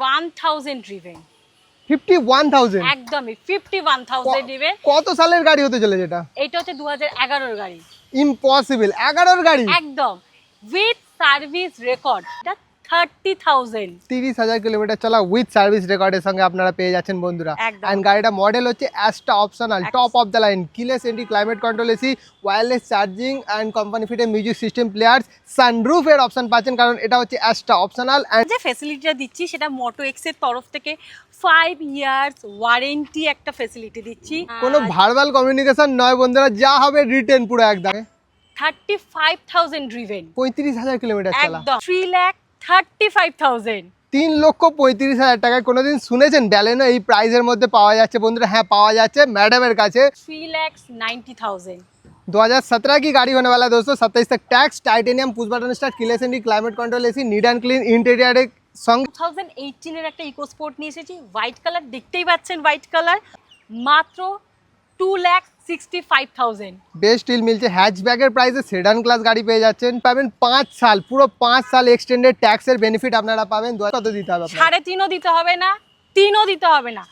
51,000 driven. 51,000 একদমই 51,000 driven. কত সালের গাড়ি হতে চলেছে এটা? এটা হচ্ছে 2011 এর গাড়ি। ইম্পসিবল, 11 এর গাড়ি একদম উইথ সার্ভিস রেকর্ড। এটা 30,000 30,000 কিলোমিটার চলা উইথ সার্ভিস রেকর্ডের সঙ্গে আপনারা পেয়ে যাচ্ছেন বন্ধুরা। একদম। এন্ড গাড়িটা মডেল হচ্ছে Asta optional, top of the line, keyless entry, climate control AC, wireless charging and company fitted music system players, sunroof এর অপশন পাচ্ছেন কারণ এটা হচ্ছে অ্যাস্টা অপশনাল। এন্ড যে ফ্যাসিলিটিটা দিচ্ছি সেটা মোটো এক্স এর তরফ থেকে 5 ইয়ার্স ওয়ারেন্টি একটা ফ্যাসিলিটি দিচ্ছি। কোনো ভার্বাল কমিউনিকেশন নয় বন্ধুরা, যা হবে রিটেন পুরো একদম। 35,000 ড্রিভেন। 35,000 কিলোমিটার চলা, একদম 3,35,000। 3,35,000 টাকায় কোনোদিন শুনেছেন ব্যালেনো এই প্রাইসের মধ্যে পাওয়া যাচ্ছে বন্ধুরা? হ্যাঁ পাওয়া যাচ্ছে ম্যাডামের কাছে। 3,90,000। 2017 की गाड़ी होने वाला है दोस्तों, 27 तक tax, titanium, push button start, keyless entry, climate control AC, neat and clean interior song. 2018 এর একটা ইকো স্পোর্ট নিয়ে এসেছি, হোয়াইট কালার, দেখতেই পাচ্ছেন হোয়াইট কালার, মাত্র 2,65,000। বেস্ট ডিল মিলছে হ্যাচব্যাকের প্রাইসে, সেডান ক্লাস গাড়ি পেয়ে যাচ্ছেন, পাবেন 5 সাল, পুরো 5 সাল এক্সটেন্ডেড ট্যাক্সের বেনিফিট আপনারা পাবেন। কত দিতে হবে আপনার? 3.5 দিতে হবে না, 3ও দিতে হবে না,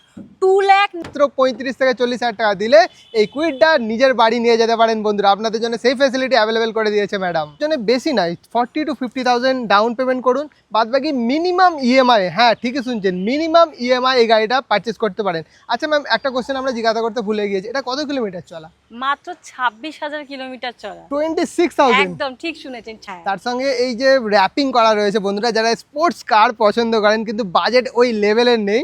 2 লাখ মাত্র 35 থেকে 40,000 টাকা দিলে এই কুইডটা নিজের বাড়ি নিয়ে যেতে পারেন বন্ধুরা। আপনাদের জন্য সেই ফ্যাসিলিটি অ্যাভেলেবেল করে দিয়েছে ম্যাডাম। জন্য বেশি নাই, 40 to 50,000 ডাউন পেমেন্ট করুন, বাদ বাকি মিনিমাম ইএমআই, হ্যাঁ ঠিকই শুনছেন, মিনিমাম ইএমআই এই গাড়িটা পারচেস করতে পারেন। আচ্ছা ম্যাম, একটা কোশ্চেন আমরা জিজ্ঞাসা করতে ভুলে গিয়েছি, এটা কত কিলোমিটার চলা? মাত্র 26,000 কিলোমিটার চলা। 26,000। একদম ঠিক শুনেছেন ছায়া। তার সঙ্গে এই যে র্যাপিং করা রয়েছে বন্ধুরা, যারা স্পোর্টস কার পছন্দ করেন কিন্তু বাজেট ওই লেভেলের নেই,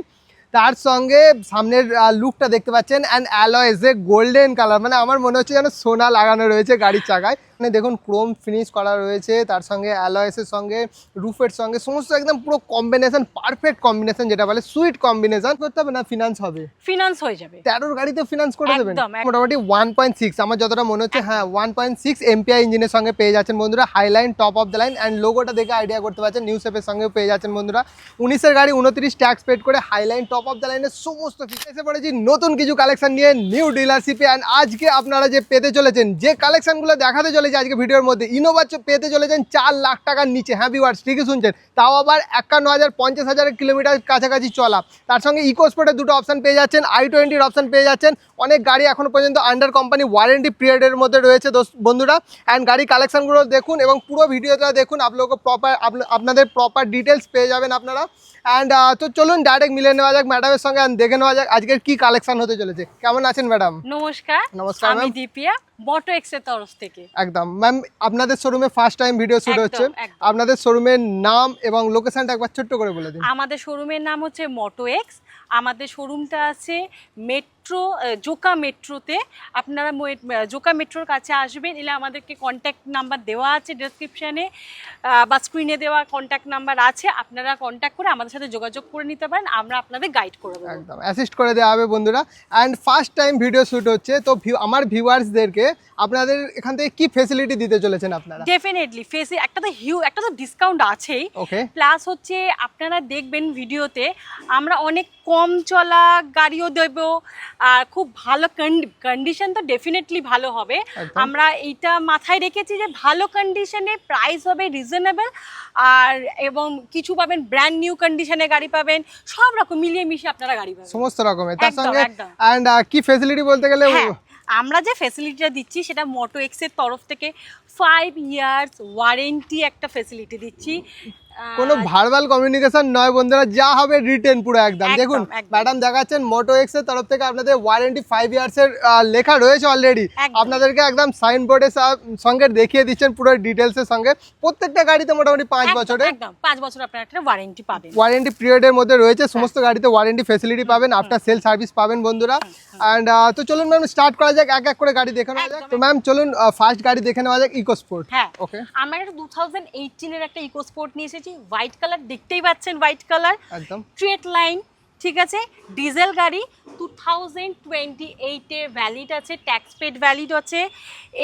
তার সঙ্গে সামনের লুকটা দেখতে পাচ্ছেন অ্যান্ড অ্যালয়েজ এ গোল্ডেন কালার, মানে আমার মনে হচ্ছে যেন সোনা লাগানো রয়েছে গাড়ির চাকায়। মানে দেখুন ক্রোম ফিনিশ করা রয়েছে, তার সঙ্গে অ্যালয়েসের সঙ্গে রুফের সঙ্গে সমস্ত একদম পুরো কম্বিনেশন, পারফেক্ট কম্বিনেশন, যেটা বলে সুইট কম্বিনেশন। করতে হবে না, ফিনান্স হবে, ফিনান্স হয়ে যাবে। 13 গাড়িতে ফিনান্স করে দেবেন একদম। মোটামুটি 1.6, আমার যতটা মনে হচ্ছে, হ্যাঁ 1.6 এমপিআই ইঞ্জিনের সঙ্গে পেয়ে যাচ্ছেন বন্ধুরা, Highline, top of the line, and লোগোটা দেখে আইডিয়া করতে পারছেন নিউ শেপের সঙ্গেও পেয়ে যাচ্ছেন বন্ধুরা। 19-এর গাড়ি, 29 ট্যাক্স পেড করে, হাইলাইন, টপ অফ দ্য লাইনের সমস্ত এসে পড়েছি নতুন কিছু কালেকশন নিয়ে নিউ ডিলারশিপে। অ্যান্ড আজকে আপনারা যে পেতে চলেছেন, যে কালেকশনগুলো দেখাতে চলেছে আজকে ভিডিওর মধ্যে, ইনোভা পেতে চলেছেন 4 লাখ টাকার নিচে। হ্যাঁ ভিউয়ার্স ঠিকই শুনছেন, তাও আবার 51,000 50,000 কিলোমিটার কাছাকাছি চলা। তার সঙ্গে ইকো স্পোর্টের দুটো অপশন পেয়ে যাচ্ছেন, i20 অপশন পেয়ে যাচ্ছেন। অনেক গাড়ি এখনো পর্যন্ত আন্ডার কোম্পানি ওয়ারেন্টি পিরিয়ডের মধ্যে রয়েছে বন্ধুরা। অ্যান্ড গাড়ি কালেকশনগুলো দেখুন এবং পুরো ভিডিওটা দেখুন, আপনাদের প্রপার ডিটেলস পেয়ে যাবেন আপনারা। অ্যান্ড তো চলুন ডাইরেক্ট মিলে নেওয়া যাক ম্যাডামের সঙ্গে, দেখে নেওয়া যাক আজকের কি কালেকশন হতে চলেছে। কেমন আছেন ম্যাডাম? নমস্কার। নমস্কার আমি দীপিয়া, মোটো এক্স এর তরফ থেকে। একদম ম্যাম, আপনাদের শোরুমে ফার্স্ট টাইম ভিডিও শুট হচ্ছে, আপনাদের শোরুমের নাম এবং লোকেশনটা একবার ছোট্ট করে বলে দিন। আমাদের শোরুমের নাম হচ্ছে মোটো এক্স। আমাদের শোরুমটা আছে মেট্রো, জোকা মেট্রোতে। আপনারা জোকা মেট্রোর কাছে আসবেন, এলে আমাদেরকে কন্ট্যাক্ট নাম্বার দেওয়া আছে ডেসক্রিপশানে বা স্ক্রিনে দেওয়া কন্ট্যাক্ট নাম্বার আছে, আপনারা কন্ট্যাক্ট করে আমাদের সাথে যোগাযোগ করে নিতে পারেন, আমরা আপনাদের গাইড করে দেবো। একদম অ্যাসিস্ট করে দেওয়া হবে বন্ধুরা। And first time video shoot হচ্ছে, তো আমার ভিউয়ার্সদেরকে আপনাদের এখান থেকে কি ফেসিলিটি দিতে চলেছেন আপনারা? ডেফিনেটলি একটা তো ডিসকাউন্ট আছেই, ওকে। প্লাস হচ্ছে আপনারা দেখবেন ভিডিওতে আমরা অনেক কম চলা গাড়িও দেব, আর খুব ভালো কন্ডিশন তো ডেফিনেটলি ভালো হবে। আমরা এইটা মাথায় রেখেছি যে ভালো কন্ডিশনে প্রাইস হবে রিজনেবল, আর এবং কিছু পাবেন ব্র্যান্ড নিউ কন্ডিশনে গাড়ি পাবেন, সব রকম মিলিয়ে মিশিয়ে আপনারা গাড়ি পাবেন সমস্ত রকমের। তার সঙ্গে অ্যান্ড কি ফেসিলিটি বলতে গেলে, আমরা যে ফ্যাসিলিটিটা দিচ্ছি সেটা মোটো এক্স এর তরফ থেকে 5 ইয়ার্স ওয়ারেন্টি একটা ফ্যাসিলিটি দিচ্ছি। কোনো ভার্বাল কমিউনিকেশন নয় বন্ধুরা, যা হবে রিটেন পুরো একদম। দেখুন ম্যাডাম দেখাচ্ছেন মোটো এক্স এর তরফ থেকে আপনাদের ওয়ারেন্টি 5 ইয়ার্সের লেখা রয়েছে অলরেডি, আপনাদেরকে একদম সাইনবোর্ডের সঙ্গে দেখিয়ে দিচ্ছেন পুরো ডিটেলসের সঙ্গে। প্রত্যেকটা গাড়িতে মোটামুটি 5 বছরের, একদম 5 বছর আপনারা একটা ওয়ারেন্টি পাবেন, ওয়ারেন্টি পিরিয়ডের মধ্যে রয়েছে। সমস্ত গাড়িতে ওয়ারেন্টি ফেসিলিটি পাবেন, আফটার সেল সার্ভিস পাবেন বন্ধুরা। অ্যান্ড তো চলুন ম্যাম স্টার্ট করা যাক, এক এক করে গাড়ি দেখে নেওয়া যাক। তো ম্যাম চলুন ফার্স্ট গাড়ি দেখে নেওয়া যাক, ইকো স্পোর্ট। হ্যাঁ ওকে, আমরা একটা 2018 এর একটা ইকো স্পোর্ট নিয়ে এসেছি, হোয়াইট কালার, দেখতেই পাচ্ছেন হোয়াইট কালার, একদম স্ট্রেট লাইন, ঠিক আছে, ডিজেল গাড়ি, 2028 এর ভ্যালিড আছে, ট্যাক্স পেড ভ্যালিড আছে,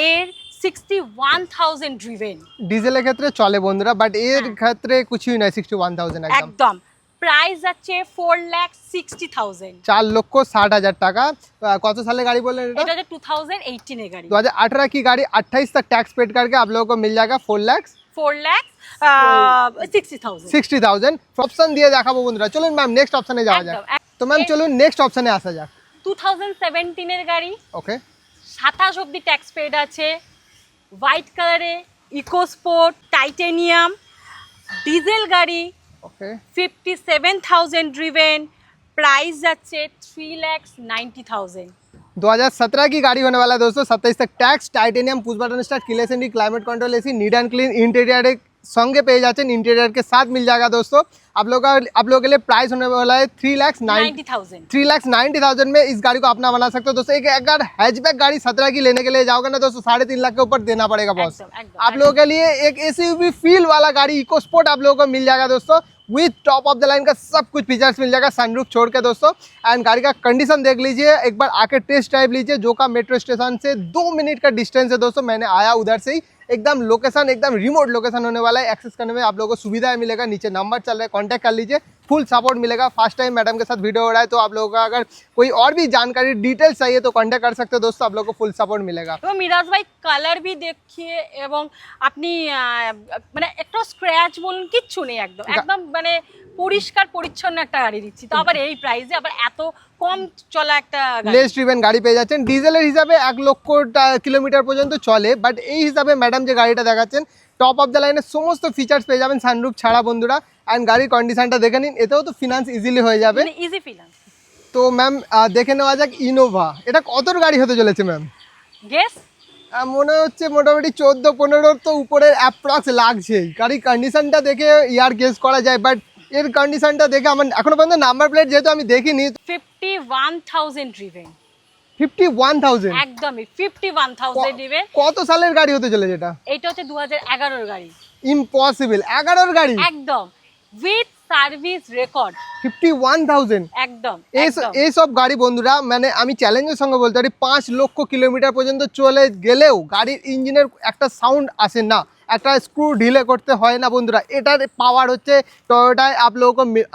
এর 61,000 ড্রিভেন। ডিজেলের ক্ষেত্রে চলে বন্ধুরা, বাট এর ক্ষেত্রে কিছুই নাই, 61,000 একদম। প্রাইস আছে 4,60,000, 4,60,000 টাকা। कौन सा साल गाड़ी बोल रहे हैं? 2018 गाड़ी। 2018 की गाड़ी 28 तक टैक्स पेड करके आप लोगों को मिल जाएगा 4,60,000 4,60,000 60,000 অপশন দিয়ে দেখাবো বন্ধুরা। চলুন ম্যাম নেক্সট অপশনে যাওয়া যাক। তো ম্যাম চলুন নেক্সট অপশনে আসা যাক। 2017 এর গাড়ি, ওকে 27 অব্দি ট্যাক্স পেড আছে, হোয়াইট কালারে, ইকো স্পোর্ট, টাইটেনিয়াম, ডিজেল গাড়ি, ওকে 57,000 ড্রিভেন, प्राइस যাচ্ছে 3,90,000। 2017 की गाड़ी होने वाला है दोस्तों, 27 तक tax, titanium, push button start, keyless and climate control AC, neat and clean interior संगे पे जाते हैं, इंटीरियर के साथ मिल जाएगा दोस्तों। आप लोगों के लिए प्राइस होने वाला है 3,90,000 में इस गाड़ी को अपना बना सकते हो दोस्तों। एक अगर हैचबैक गाड़ी 17 की लेने के लिए जाओगे ना दोस्तों 3.5 लाख के ऊपर देना पड़ेगा बॉस। आप लोगों के लिए एक एसयूवी फील वाला गाड़ी इको स्पोर्ट आप लोगों को मिल जाएगा दोस्तों, with top of the line का सब कुछ फीचर्स मिल जाएगा, सनरूफ छोड़ के दोस्तों। एंड गाड़ी का कंडीशन देख लीजिए, एक बार आके टेस्ट ड्राइव लीजिए। जो का मेट्रो स्टेशन से 2 मिनट का डिस्टेंस है दोस्तों, मैंने आया उधर से ही, एकदम लोकेशन एकदम रिमोट लोकेशन होने वाला है। एक्सेस करने में आप लोगों को सुविधा मिलेगा, नीचे नंबर चल रहा है, कांटेक्ट कर लीजिए, फुल सपोर्ट मिलेगा। फर्स्ट टाइम मैडम के साथ वीडियो हो रहा है तो आप लोगों का अगर कोई और भी जानकारी डिटेल्स चाहिए तो कांटेक्ट कर सकते हो दोस्तों, आप लोगों को फुल सपोर्ट मिलेगा। এবং মিরাজ ভাই কালার भी देखिए এবং আপনি মানে একটা স্ক্র্যাচ বলুন কিচ্ছু নেই, একদম একদম মানে পরিষ্কার পরিচ্ছন্ন একটা গাড়ি দিচ্ছি, তো আবার এই প্রাইসে আবার এত কম চলা একটা গাড়ি। লেস ড্রিভেন গাড়ি পেয়ে যাচ্ছেন, ডিজেলের হিসাবে 1 লক্ষ কিলোমিটার পর্যন্ত চলে, বাট এই হিসাবে ম্যাডাম যে গাড়িটা দেখাচ্ছেন টপ অফ দ্য লাইনের সমস্ত ফিচার্স পেয়ে যাবেন সানরুফ ছাড়া বন্ধুরা। অ্যান্ড গাড়ির কন্ডিশনটা দেখে নিন, এতেও তো ফিনান্স ইজিলি হয়ে যাবে, মানে ইজি ফিনান্স। তো ম্যাম দেখে নেওয়া যাক ইনোভা, এটা কতর গাড়ি হতে চলেছে ম্যাম? গেস মনে হচ্ছে মোটামুটি 14-15 তো উপরের অ্যাপ্রক্স লাগছেই। গাড়ির কন্ডিশনটা দেখে ইয়ার গেস করা যায়, বাট এর কন্ডিশনটা দেখে আমার এখনো পর্যন্ত নাম্বার প্লেট যেহেতু আমি দেখিনি। 51,000 ড্রিভেন, 51,000 একদমই 51,000 ড্রিভেন। কত সালের গাড়ি হতে চলেছে এটা? এটা হচ্ছে 2011 এর গাড়ি। ইম্পসিবল, 11 গাড়ি একদম উইথ সার্ভিস রেকর্ড। 51,000 একদম এইসব গাড়ি বন্ধুরা, মানে আমি চ্যালেঞ্জের সঙ্গে বলতে পারি 5 লক্ষ কিলোমিটার পর্যন্ত চলে গেলেও গাড়ির ইঞ্জিনের একটা সাউন্ড আসে না, একটা স্ক্রু ঢিলে করতে হয় না বন্ধুরা। এটার পাওয়ার হচ্ছে টয়োটায়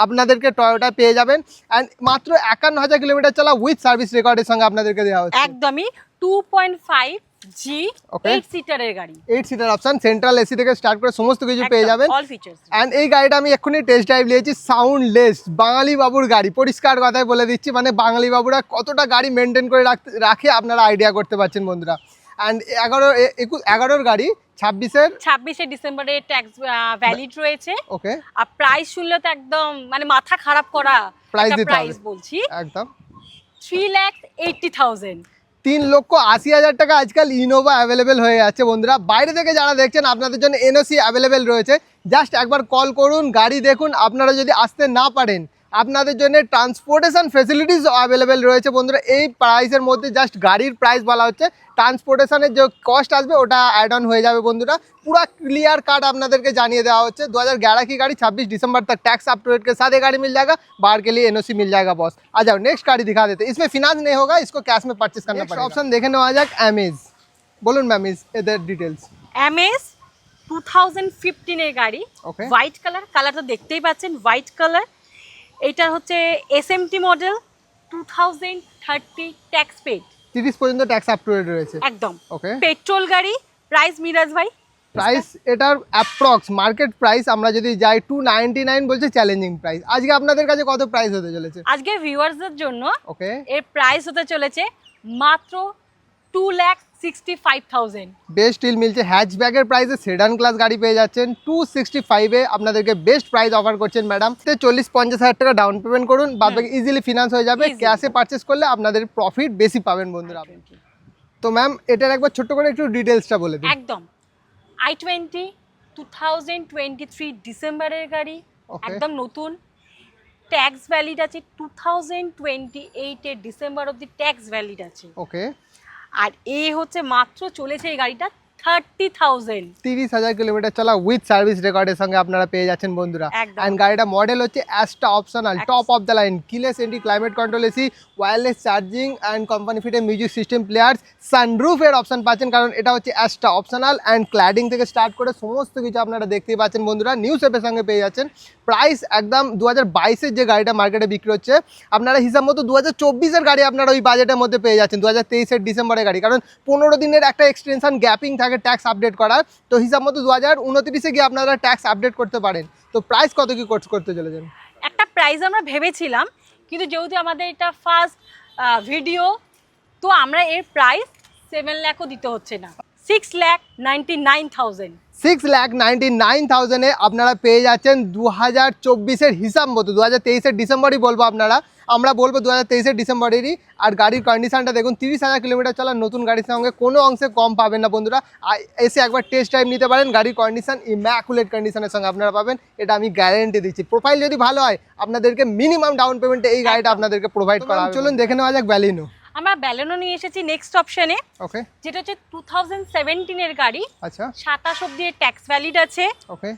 আপনাদেরকে টয়োটায় পেয়ে যাবেন। অ্যান্ড মাত্র 51,000 কিলোমিটার চলা উইথ সার্ভিস রেকর্ডের সঙ্গে আপনাদেরকে দেওয়া হচ্ছে। একদমই 2.5 জি 8 সিটারের গাড়ি, 8 সিটার অপশন, সেন্ট্রাল এসি থেকে স্টার্ট করে সমস্ত কিছু পেয়ে যাবেন। All features. অ্যান্ড এই গাড়িটা আমি এক্ষুনি টেস্ট ড্রাইভ নিয়েছি, সাউন্ডলেস, বাঙালি বাবুর গাড়ি, পরিষ্কার কথায় বলে দিচ্ছি, মানে বাঙালি বাবুরা কতটা গাড়ি মেনটেন করে রাখে আপনারা আইডিয়া করতে পারছেন বন্ধুরা। অ্যান্ড 11 গাড়ি 26 ডিসেম্বরে ট্যাক্স ভ্যালিড রয়েছে। ওকে, আর প্রাইস শুনলে তো একদম মানে মাথা খারাপ করা প্রাইস বলছি, একদম 3,80,000। 3,80,000 টাকা আজকাল ইনোভা অ্যাভেলেবেল হয়ে যাচ্ছে বন্ধুরা। বাইরে থেকে যারা দেখছেন আপনাদের জন্য এনওসি অ্যাভেলেবেল রয়েছে, জাস্ট একবার কল করুন, গাড়ি দেখুন। আপনারা যদি আসতে না পারেন আপনাদের জন্য ট্রান্সপোর্টেশন ফেসিলিটিস অ্যাভেলেবেল রয়েছে বন্ধুরা। এই প্রাইসের মধ্যে জাস্ট গাড়ির প্রাইস বলা হচ্ছে, ট্রান্সপোর্টেশনের যে কস্ট আসবে ওটা অ্যাড অন হয়ে যাবে বন্ধুরা। पूरा क्लियर कार्ड আপনাদেরকে জানিয়ে দেওয়া হচ্ছে। 2011 की गाड़ी 26 दिसंबर तक टैक्स अप टू डेट के साथ ये गाड़ी मिल जाएगा, बाहर के लिए एनओसी मिल जाएगा बॉस। आ जाओ नेक्स्ट गाड़ी दिखा देते हैं, इसमें फिनांस नहीं होगा, इसको कैश में परचेस करना पड़ेगा। ऑप्शन देखे नेওয়া যাক অ্যামেজ, বলুন ম্যাম এদের ডিটেইলস। অ্যামেজ 2015 এর গাড়ি, হোয়াইট কালার তো দেখতেই পাচ্ছেন, হোয়াইট কালার। এটা হচ্ছে এসএমটি মডেল, 2030 ট্যাক্স পেড, 30 পর্যন্ত ট্যাক্স আপ টু ডেট রয়েছে একদম। ওকে, পেট্রোল গাড়ি। প্রাইস মিরাজ ভাই? প্রাইস এটার অ্যাপ্রক্স মার্কেট প্রাইস আমরা যদি যাই 299 বলছে চ্যালেঞ্জিং প্রাইস। আজকে আপনাদের কাছে কত প্রাইস হতে চলেছে? আজকে ভিউয়ার্সদের জন্য ওকে এর প্রাইস হতে চলেছে মাত্র 2,65,000। বেস্ট ডিল মিলছে, হ্যাচব্যাকের প্রাইসে সেডান ক্লাস গাড়ি পেয়ে যাচ্ছেন 265 এ। আপনাদেরকে বেস্ট প্রাইস অফার করছেন ম্যাডাম। 40-50 হাজার টাকা ডাউন পেমেন্ট করুন, বাদ বাকি ইজিলি ফিনান্স হয়ে যাবে। ক্যাশে পারচেস করলে আপনাদের প্রফিট বেশি পাবেন বন্ধুরা। তো ম্যাম এটার একবার ছোট্ট করে একটু ডিটেলসটা বলে দিন। একদম i20 2023 ডিসেম্বরের গাড়ি, একদম নতুন, ট্যাক্স ভ্যালিড আছে 2028 এর ডিসেম্বর অবধি ট্যাক্স ভ্যালিড আছে। ওকে, আর এই হচ্ছে মাত্র চলেছে এই গাড়িটা 30,000, 30,000 কিলোমিটার চলা উইথ সার্ভিস রেকর্ডের সঙ্গে আপনারা পেয়ে যাচ্ছেন বন্ধুরা। এন্ড গাড়িটা মডেল হচ্ছে Asta optional, top of the line, keyless entry, climate control AC, wireless charging and company fitted music system players, সানরুফের অপশন পাচ্ছেন কারণ এটা হচ্ছে অ্যাস্টা অপশনাল। অ্যান্ড ক্ল্যাডিং থেকে স্টার্ট করে সমস্ত কিছু আপনারা দেখতেই পাচ্ছেন বন্ধুরা, নিউ শেপের সঙ্গে পেয়ে যাচ্ছেন। প্রাইস একদম 2022-এর যে গাড়িটা মার্কেটে বিক্রি হচ্ছে আপনারা হিসাব মতো 2024-এর গাড়ি আপনারা ওই বাজেটের মধ্যে পেয়ে যাচ্ছেন, 2023-এর ডিসেম্বরের গাড়ি, কারণ 15 দিনের একটা এক্সটেনশন গ্যাপিং থাকে ট্যাক্স আপডেট করার। তো হিসাব মতো 2029-এ গিয়ে আপনারা ট্যাক্স আপডেট করতে পারেন। তো প্রাইস কত কি করতে চলেছেন? একটা প্রাইস আমরা ভেবেছিলাম, কিন্তু যেহেতু আমাদের এটা ফার্স্ট ভিডিও, তো আমরা এর প্রাইস 7 লাখও দিতে হচ্ছে না, 6,99,000। 6,99,000-এ আপনারা পেয়ে যাচ্ছেন 2024-এর হিসাব মতো, 2023-এর ডিসেম্বরই বলবো আমরা বলবো 2023-এর ডিসেম্বরেরই। আর গাড়ির কন্ডিশনটা দেখুন, 30,000 কিলোমিটার চলা নতুন গাড়ির সঙ্গে কোনো অংশে কম পাবেন না বন্ধুরা। এসে একবার টেস্ট ড্রাইভ নিতে পারেন, গাড়ির কন্ডিশন ইম্যাকুলেট কন্ডিশনের সঙ্গে আপনারা পাবেন, এটা আমি গ্যারেন্টি দিচ্ছি। প্রোফাইল যদি ভালো হয় আপনাদেরকে মিনিমাম ডাউন পেমেন্টে এই গাড়িটা আপনাদেরকে প্রোভাইড করা হবে। চলুন দেখে নেওয়া যাক ব্যালিনো। আমরা ব্যালেনো নিয়ে এসেছি নেক্সট অপশনে, ওকে, যেটা হচ্ছে 2017 এর গাড়ি। আচ্ছা, 27 অব্দি ট্যাক্স ভ্যালিড আছে, ওকে,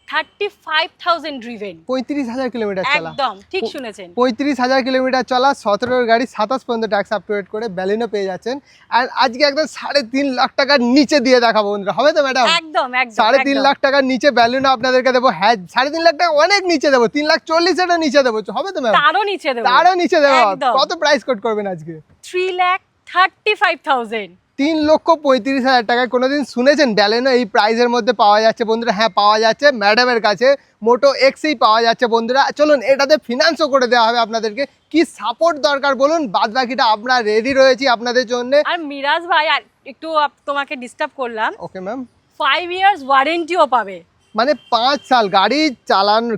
35,000 ড্রিভেন, 35,000 কিলোমিটার চলা। একদম ঠিক শুনেছেন, 35,000 কিলোমিটার চলা, 17-এর গাড়ি 27 পর্যন্ত ট্যাক্স আপডেট করে ব্যালিনো পেয়ে যাচ্ছেন। আর আজকে একদম 3.5 লাখ টাকার নিচে দিয়ে দেখাবো বন্ধুরা, হবে তো ম্যাডাম? একদম 3.5 লাখ টাকার নিচে ব্যালিনো আপনাদেরকে দেবো। হ্যাঁ, 3.5 লাখ টাকা অনেক নিচে দেবো, 3,40,000 নিচে দেবো, হবে তো ম্যাম? তারও নিচে দেবো, তারও নিচে দেবো। একদম। কত প্রাইস কোট করবেন আজকে? 3,35,000। 3,35,000 টাকায় কোনোদিন শুনেছেন ব্যালেনো এই প্রাইসের মধ্যে পাওয়া যাচ্ছে বন্ধুরা? হ্যাঁ, পাওয়া যাচ্ছে, ম্যাডামের কাছে মোটো এক্সই পাওয়া যাচ্ছে বন্ধুরা। চলুন এটাতে ফিনান্সও করে দেওয়া হবে আপনাদেরকে। কি সাপোর্ট দরকার বলুন, বাদ বাকিটা আমরা রেডি রয়েছি আপনাদের জন্য। আর মিরাজ ভাই, আর একটু তোমাকে ডিস্টার্ব করলাম, ওকে ম্যাম। 5 ইয়ার্স ওয়ারেন্টিও পাবে, মানে 5 সাল গাড়ি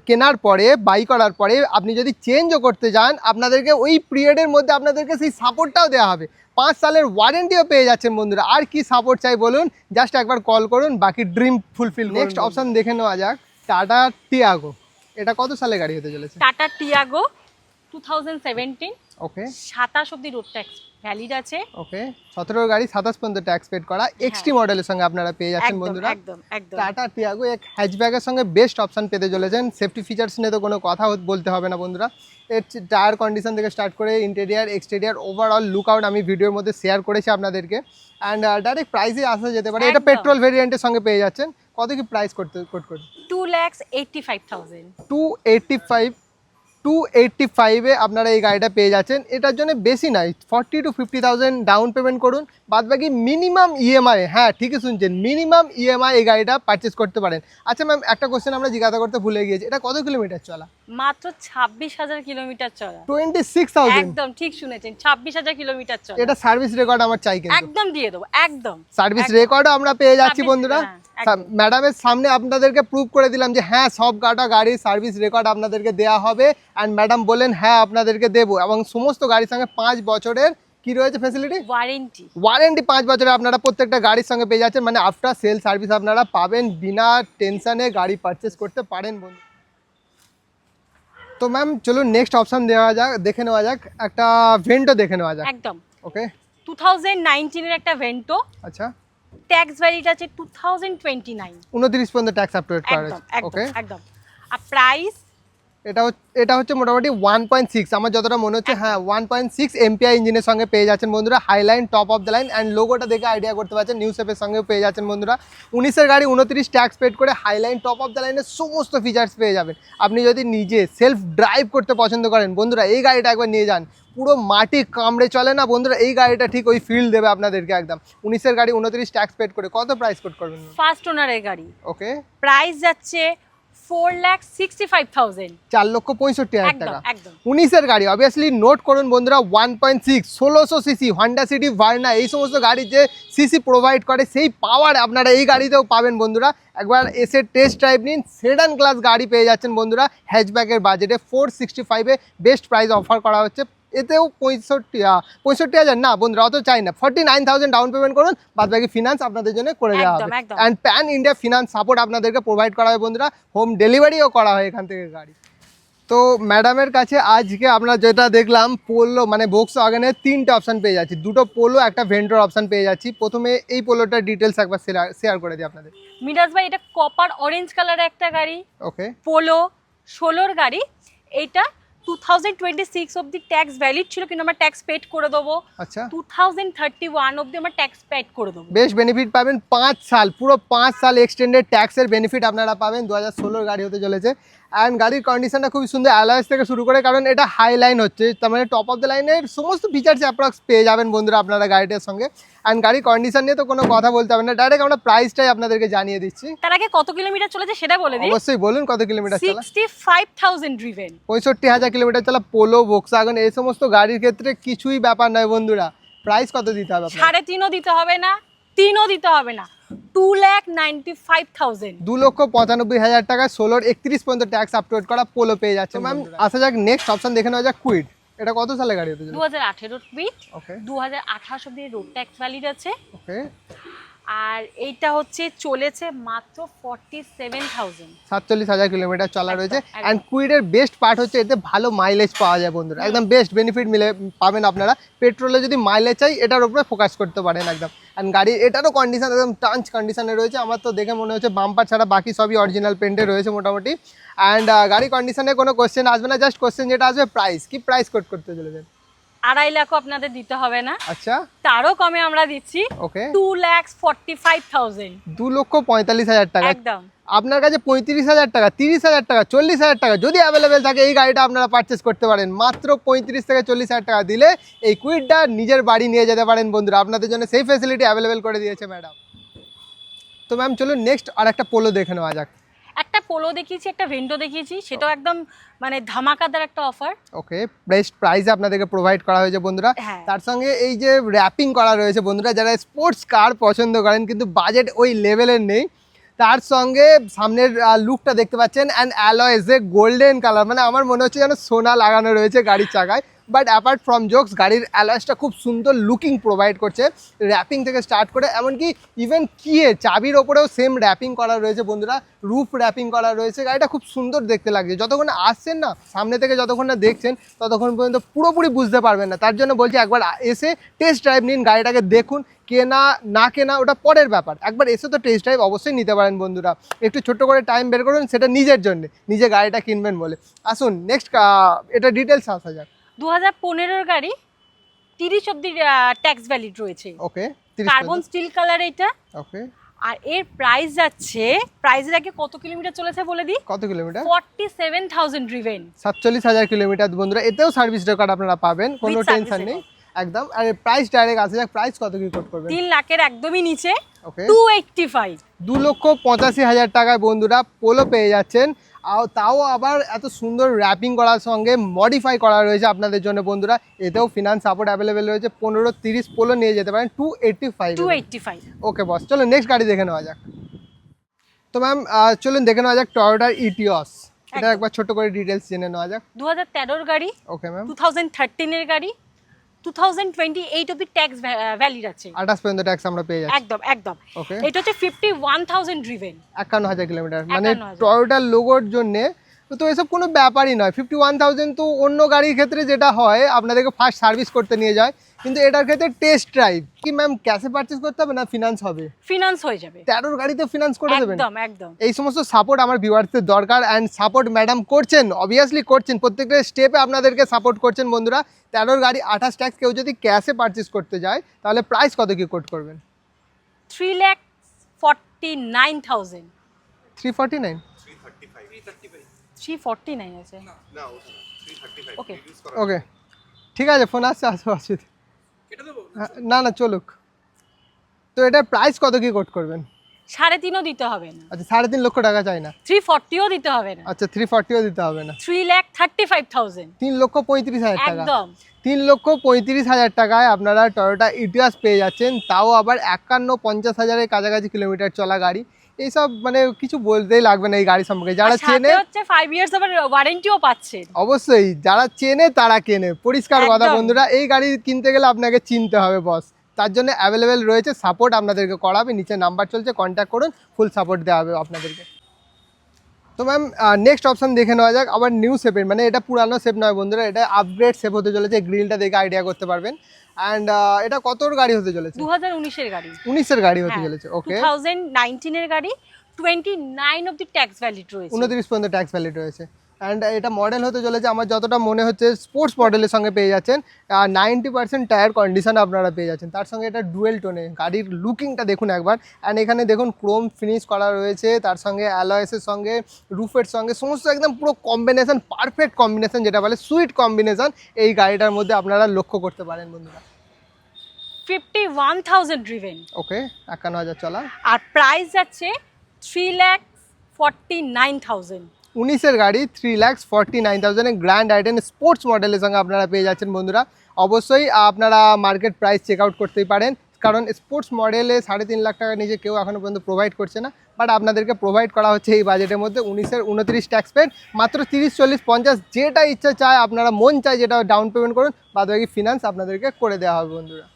কেনার পরে, বাই করার পরে আপনি যদি চেঞ্জও করতে যান আপনাদেরকে ওই পিরিয়ডের মধ্যে আপনাদেরকে সেই সাপোর্টটাও দেওয়া হবে। 5 সালের ওয়ারেন্টিও পেয়ে যাচ্ছেন বন্ধুরা। আর কি সাপোর্ট চাই বলুন, জাস্ট একবার কল করুন, বাকি ড্রিম ফুলফিল। নেক্সট অপশন দেখে নেওয়া যাক, টাটা টিয়াগো। এটা কত সালে গাড়ি হতে চলেছে? টাটা টিয়াগো 2017, ওকে, 27 অব্দি রোড ট্যাক্স ভ্যালিড আছে, ওকে, 17 গাড়ি 27 পর্যন্ত ট্যাক্স পেড করা, এক্সটি মডেলের সঙ্গে আপনারা পেয়ে যাচ্ছেন একদম বন্ধুরা। একদম একদম। টাটা টিয়াগো এক হ্যাচব্যাকের সঙ্গে বেস্ট অপশন পেতে চলেছেন। সেফটি ফিচার্স নিয়ে তো কোনো কথা বলতে হবে না বন্ধুরা। এর টায়ার কন্ডিশন থেকে স্টার্ট করে ইন্টেরিয়ার এক্সটেরিয়ার ওভারঅল লুকআউট আমি ভিডিওর মধ্যে শেয়ার করেছি আপনাদেরকে। অ্যান্ড ডাইরেক্ট প্রাইসে আসা যেতে পারে। এটা একদম। পেট্রোল ভেরিয়েন্টের সঙ্গে পেয়ে যাচ্ছেন। কত কি প্রাইস কোট করুন? 2,85,000। 285-এ আপনারা এই গাড়িটা পেয়ে যাচ্ছেন। এটার জন্য বেশি নাই, 40,000 to 50,000 ডাউন পেমেন্ট করুন, বাদ বাকি মিনিমাম ইএমআই, হ্যাঁ ঠিকই শুনছেন, মিনিমাম ইএমআই এই গাড়িটা পারচেস করতে পারেন। আচ্ছা ম্যাম, একটা কোশ্চেন আমরা জিজ্ঞাসা করতে ভুলে গিয়েছি, এটা কত কিলোমিটার চলা? মাত্র 26,000 কিলোমিটার চলা। 26,000? একদম ঠিক শুনেছেন, 26,000 কিলোমিটার চলা। এটা সার্ভিস রেকর্ড আমার চাই কিন্তু। একদম দিয়ে দেবো, একদম সার্ভিস রেকর্ডও আমরা পেয়ে যাচ্ছি 26 বন্ধুরা। হ্যাঁ, একদম। ম্যাডামের সামনে আপনাদেরকে প্রুভ করে দিলাম যে হ্যাঁ, সব গাড়ির সার্ভিস রেকর্ড আপনাদেরকে দেওয়া হবে। অ্যান্ড ম্যাডাম বলেন হ্যাঁ আপনাদেরকে দেবো, এবং সমস্ত গাড়ির সঙ্গে 5 বছরের কি রয়েছে ফ্যাসিলিটি? ওয়ারেন্টি 5 বছরে আপনারা প্রত্যেকটা গাড়ির সঙ্গে পেয়ে যাচ্ছেন। মানে আফটার সেল সার্ভিস আপনারা পাবেন, বিনা টেনশনে গাড়ি পারচেস করতে পারেন বন্ধু। তো ম্যাম চলুন নেক্সট অপশন দেখে নেওয়া যাক, একটা ভেন্টো দেখে নেওয়া যাক। একদম। ওকে, 2019 এর একটা ভেন্টো, আচ্ছা, ট্যাক্স ভ্যালিড আছে 2029। 29 পর্যন্ত ট্যাক্স আপডেট করা একদম আছে। ওকে, একদম একদম। আর প্রাইস এটা হচ্ছে মোটামুটি 1.6, আমার যতটা মনে হচ্ছে, হ্যাঁ 1.6 এমপিআই ইঞ্জিনের সঙ্গে পেয়ে যাচ্ছেন বন্ধুরা। Highline, top of the line, and লোগোটা দেখে আইডিয়া করতে পারছেন নিউ শেপের সঙ্গেও পেয়ে যাচ্ছেন বন্ধুরা। 19-এর গাড়ি 29 ট্যাক্স পেড করে হাইলাইন, টপ অফ দ্য লাইনের সমস্ত ফিচার্স পেয়ে যাবেন। আপনি যদি নিজে সেলফ ড্রাইভ করতে পছন্দ করেন বন্ধুরা, এই গাড়িটা একবার নিয়ে যান। পুরো মাটি কামড়ে চলে না বন্ধুরা, এই গাড়িটা ঠিক ওই ফিল দেবে আপনাদেরকে একদম। 19-এর গাড়ি 29 ট্যাক্স পেড করে। কত প্রাইস কোট করবেন? ফার্স্ট ওনারের গাড়ি, ওকে, প্রাইস যাচ্ছে 4,65,000। 4,65,000 টাকা। একদম। 19-এর গাড়ি অবভিয়াসলি নোট করুন বন্ধুরা, 1.6 1600 সিসি হন্ডা সিটি, ভার্না, এই সমস্ত গাড়ি যে সিসি প্রোভাইড করে সেই পাওয়ার আপনারা এই গাড়িতেও পাবেন বন্ধুরা। একবার এসে টেস্ট ড্রাইভ নিন। সেডান ক্লাস গাড়ি পেয়ে যাচ্ছেন বন্ধুরা হ্যাচব্যাকের বাজেটে। 465-এ বেস্ট প্রাইস অফার করা হচ্ছে। এতেও 65,000 না বন্ধুরা, অত চাই না, 49,000 ডাউন পেমেন্ট করুন, বাদ বাকি ফিনান্স আপনাদের জন্য করে দেওয়া হবে। And pan India finance support আপনাদেরকে প্রোভাইড করা হয় বন্ধুরা। হোম ডেলিভারিও করা হয় এখান থেকে গাড়ি। তো ম্যাডামের কাছে আজকে আমরা যেটা দেখলাম, পোলো মানে ভোক্সওয়াগনের 3টে অপশান পেয়ে যাচ্ছি, 2টো পোলো, একটা ভেন্টোর অপশান পেয়ে যাচ্ছি। প্রথমে এই পোলোটার ডিটেলস একবার শেয়ার করে দিই আপনাদের। মিরাজ ভাই, এটা কপার অরেঞ্জ কালারের একটা গাড়ি, ওকে, পোলো 16-র গাড়ি। এটা 2026 অব্দি ট্যাক্স ভ্যালিড ছিল, কিন্তু আমরা ট্যাক্স পেড করে দেবো। আচ্ছা, 2031 অব্দি আমরা ট্যাক্স পেড করে দেবো। বেশ বেনিফিট পাবেন, 5 সাল, পুরো 5 সাল এক্সটেন্ডেড ট্যাক্সের বেনিফিট আপনারা পাবেন। 2016-র গাড়ি হতে চলেছে। অ্যান্ড গাড়ির কন্ডিশনটা খুবই সুন্দর, অ্যালয়েস থেকে শুরু করে, কারণ এটা হাই লাইন হচ্ছে, তার মানে টপ অফ দ্য লাইনের সমস্ত ফিচার্স অ্যাপ্রক্স পেয়ে যাবেন বন্ধুরা আপনারা গাড়িটার সঙ্গে। অ্যান্ড গাড়ির কন্ডিশন নিয়ে তো কোনো কথা বলতে হবে না, ডাইরেক্ট আমরা প্রাইসটাই আপনাদেরকে জানিয়ে দিচ্ছি। তার আগে কত কিলোমিটার চলেছে সেটা বলে দিই। অবশ্যই বলুন কত কিলোমিটার চলা। 65,000 ড্রিভেন। 65,000 কিলোমিটার চলা পোলো, ভোক্সওয়াগন এই সমস্ত গাড়ির ক্ষেত্রে কিছুই ব্যাপার নয় বন্ধুরা। প্রাইস কত দিতে হবে আপনার? 3.5 দিতে হবে না, 3ও দিতে হবে না, 2,95,000। 2,95,000 টাকা 16-31 পর্যন্ত ট্যাক্স আপলোড করা পোলো পেয়ে যাচ্ছে ম্যাম। আসা যাক নেক্সট অপশন দেখে নেওয়া যাক কুইড। এটা কত সালে গাড়ি হতে চলেছে? 2018 কুইড। ওকে 2028 অবধি রোড ট্যাক্স ভ্যালিড আছে। ওকে আর এইটা হচ্ছে চলেছে মাত্র 47,000। 47,000 কিলোমিটার চলা রয়েছে। একদম। অ্যান্ড কুইডের বেস্ট পার্ট হচ্ছে এতে ভালো মাইলেজ পাওয়া যায় বন্ধুরা, একদম বেস্ট বেনিফিট পাবেন আপনারা। পেট্রোলে যদি মাইলেজ চাই এটার উপরে ফোকাস করতে পারেন একদম। অ্যান্ড গাড়ির এটারও কন্ডিশন একদম টাঞ্চ কন্ডিশনে রয়েছে, আমার তো দেখে মনে হচ্ছে বাম্পার ছাড়া বাকি সবই অরিজিনাল পেন্টে রয়েছে মোটামুটি। অ্যান্ড গাড়ি কন্ডিশনে কোনো কোশ্চেন আসবে না, জাস্ট কোশ্চেন যেটা আসবে প্রাইস, কি প্রাইস কোট করতে চলেছেন? 2.5 লাখও আপনাদের দিতে হবে না, আচ্ছা তারও কমে আমরা দিচ্ছি ওকে 2,45,000। 2,45,000 টাকা। একদম। আপনার কাছে 35,000 টাকা, 30,000 টাকা, 40,000 টাকা যদি অ্যাভেলেবেল থাকে এই গাড়িটা আপনারা পারচেস করতে পারেন। মাত্র 35 থেকে 40,000 টাকা দিলে এই কুইডটা নিজের বাড়ি নিয়ে যেতে পারেন বন্ধুরা, আপনাদের জন্য সেই ফ্যাসিলিটি অ্যাভেলেবেল করে দিয়েছে ম্যাডাম। তো ম্যাম চলুন নেক্সট আর একটা পোলো দেখে নেওয়া যাক। একটা পোলো দেখিয়েছি, একটা ভেন্টো দেখিয়েছি, সেটাও একদম মানে ধামাকাদার একটা অফার। ওকে বেস্ট প্রাইসে আপনাদেরকে প্রোভাইড করা হয়েছে বন্ধুরা। হ্যাঁ। তার সঙ্গে এই যে র্যাপিং করা রয়েছে বন্ধুরা, যারা স্পোর্টস কার পছন্দ করেন কিন্তু বাজেট ওই লেভেলের নেই, তার সঙ্গে সামনের লুকটা দেখতে পাচ্ছেন অ্যান্ড অ্যালয়েজ এ গোল্ডেন কালার, মানে আমার মনে হচ্ছে যেন সোনা লাগানো রয়েছে গাড়ির চাকায়। বাট অ্যাপার্ট ফ্রম জোকস গাড়ির অ্যালয়েসটা খুব সুন্দর লুকিং প্রোভাইড করছে, র্যাপিং থেকে স্টার্ট করে এমনকি ইভেন কিয়ে চাবির ওপরেও সেম র্যাপিং করা রয়েছে বন্ধুরা, রুফ র্যাপিং করা রয়েছে। গাড়িটা খুব সুন্দর দেখতে লাগছে, যতক্ষণ আসছেন না সামনে থেকে যতক্ষণ না দেখছেন ততক্ষণ পর্যন্ত পুরোপুরি বুঝতে পারবেন না। তার জন্য বলছি একবার এসে টেস্ট ড্রাইভ নিন, গাড়িটাকে দেখুন, কেনা না কেনা ওটা পরের ব্যাপার, একবার এসে তো টেস্ট ড্রাইভ অবশ্যই নিতে পারেন বন্ধুরা। একটু ছোট্ট করে টাইম বের করুন সেটা নিজের জন্য, নিজে গাড়িটা কিনবেন বলে। আসুন নেক্সট এটা ডিটেলস আসা যাক। 2015 গাড়ি, 30 অবধি ট্যাক্স ভ্যালিড রয়েছে। ওকে কার্বন স্টিল কালার এটা। ওকে আর এর প্রাইস যাচ্ছে, প্রাইসের আগে কত কিলোমিটার চলেছে বলে দিই। কত কিলোমিটার? 47,000 ড্রিভেন। 47,000 কিলোমিটার বন্ধুরা, এতেও সার্ভিস রেকর্ড আপনারা পাবেন, কোনো With টেনশন service নেই একদম। আর প্রাইস ডাইরেক্ট আসা যাক, প্রাইস কত কি কোট করবেন? 3 লাখের একদমই নিচে, ওকে 285। 2,85,000 টাকায় বন্ধুরা পোলো পেয়ে যাচ্ছেন, তাও আবার এত সুন্দর র্যাপিং করার সঙ্গে মডিফাই করা রয়েছে আপনাদের জন্য বন্ধুরা। এতেও ফিনান্স সাপোর্ট অ্যাভেলেবেল রয়েছে, 15-30 পোলো নিয়ে যেতে পারেন 285। ওকে বস, চলো নেক্সট গাড়ি দেখে নেওয়া যাক। তো ম্যাম চলুন দেখে নেওয়া যাক টয়োটা ইটিওস, এটা একবার ছোট করে ডিটেলস জেনে নেওয়া যাক। 2013 গাড়ি। ওকে ম্যাম 2013 এর গাড়ি, 2028 অবধি ট্যাক্স ভ্যালিড আছে। 28 পর্যন্ত ট্যাক্স আমরা পেয়ে যাচ্ছি। একদম একদম। ওকে এটা হচ্ছে 51,000 ড্রিভেন। 51,000 কিলোমিটার, মানে 51,000 টয়োটার লোগোর জন্য তো এসব কোনো ব্যাপারই নয়। 51,000 তো অন্য গাড়ির ক্ষেত্রে যেটা হয় আপনাদেরকে ফার্স্ট সার্ভিস করতে নিয়ে যায়, কিন্তু এটার ক্ষেত্রে টেস্ট ড্রাইভ। কি ম্যাম ক্যাশে পারচেজ করতে হবে না ফিনান্স হবে? ফিনান্স হয়ে যাবে। 13 গাড়িতে ফিনান্স করে দেবেন? একদম একদম। এই সমস্ত সাপোর্ট আমার ভিউয়ার্সদের দরকার, অ্যান্ড সাপোর্ট ম্যাডাম করছেন, অবভিয়াসলি করছেন, প্রত্যেকটা স্টেপে আপনাদেরকে সাপোর্ট করছেন বন্ধুরা। 13 গাড়ি 28 ট্যাক্স, কেউ যদি ক্যাশে পারচেজ করতে যায় তাহলে প্রাইস কত কি কোট করবেন? 3,49,000। 349? 349 আছে। ওকে ওকে ঠিক আছে, ফোন আসছে আসছে না না চলুক। তো এটার প্রাইস কত কি কোট করবেন? 3.5ও দিতে হবে না। আচ্ছা 3.5 লক্ষ টাকা চাই না? 340ও দিতে হবে না। আচ্ছা 340ও দিতে হবে না? 3,35,000। 3,35,000 টাকা। একদম। 3,35,000 টাকায় আপনারা টয়োটা ইটিওস পেয়ে যাচ্ছেন, তাও আবার 51-50,000-এর কাছাকাছি কিলোমিটার চলা গাড়ি। এইসব মানে কিছু বলতেই লাগবে না এই গাড়ি সম্পর্কে, যারা চেনে হচ্ছে 5 ইয়ার্স আবার ওয়ারেন্টিও পাচ্ছেন। অবশ্যই, যারা চেনে তারা কেনে, পরিষ্কার কথা একদম। বন্ধুরা। এই গাড়ি কিনতে গেলে আপনাকে চিনতে হবে বস, তার জন্য অ্যাভেলেবেল রয়েছে, সাপোর্ট আপনাদেরকে করা হবে, নিচে নাম্বার চলছে, কন্ট্যাক্ট করুন, ফুল সাপোর্ট দেওয়া হবে আপনাদেরকে। তো ম্যাম নেক্সট অপশন দেখে নেওয়া যাক, আবার নিউ শেপের, মানে এটা পুরানো শেপ নয় বন্ধুরা, এটা আপগ্রেড শেপ হতে চলেছে, গ্রিলটা দেখে আইডিয়া করতে পারবেন। অ্যান্ড এটা কতর গাড়ি হতে চলেছে? 2019 এর গাড়ি। 19-এর গাড়ি হতে চলেছে। ওকে 2019 এর গাড়ি, 29 অবধি ট্যাক্স ভ্যালিড রয়েছে। 29 পর্যন্ত ট্যাক্স ভ্যালিড রয়েছে। অ্যান্ড এটা মডেল হতে চলেছে আমার যতটা মনে হচ্ছে স্পোর্টস মডেলের সঙ্গে পেয়ে যাচ্ছেন। 90% টায়ার কন্ডিশন আপনারা পেয়ে যাচ্ছেন, তার সঙ্গে এটা ডুয়েল টোনে। গাড়ির লুকিংটা দেখুন একবার, অ্যান্ড এখানে দেখুন ক্রোম ফিনিশ করা রয়েছে, তার সঙ্গে অ্যালয়েসের সঙ্গে রুফের সঙ্গে সমস্ত একদম পুরো কম্বিনেশন, পারফেক্ট কম্বিনেশন, যেটা বলে সুইট কম্বিনেশন এই গাড়িটার মধ্যে আপনারা লক্ষ্য করতে পারেন বন্ধুরা। 51,000 ড্রিভেন। ওকে, 51,000 চলা। আর প্রাইস যাচ্ছে 3,49,000। 19-এর গাড়ি 3,49,000 গ্র্যান্ড আইটেন স্পোর্টস মডেলের সঙ্গে আপনারা পেয়ে যাচ্ছেন বন্ধুরা। অবশ্যই আপনারা মার্কেট প্রাইস চেক আউট করতেই পারেন, কারণ স্পোর্টস মডেলে 3.5 লাখ টাকার নিচে কেউ এখনও পর্যন্ত প্রোভাইড করছে না, বাট আপনাদেরকে প্রোভাইড করা হচ্ছে এই বাজেটের মধ্যে। 19-এর 29 ট্যাক্স পেড, মাত্র 30, 40, 50 যেটা ইচ্ছা চায় আপনারা মন চায় যেটা ডাউন পেমেন্ট করুন, বাদবাকি ফিনান্স আপনাদেরকে করে দেওয়া হবে বন্ধুরা।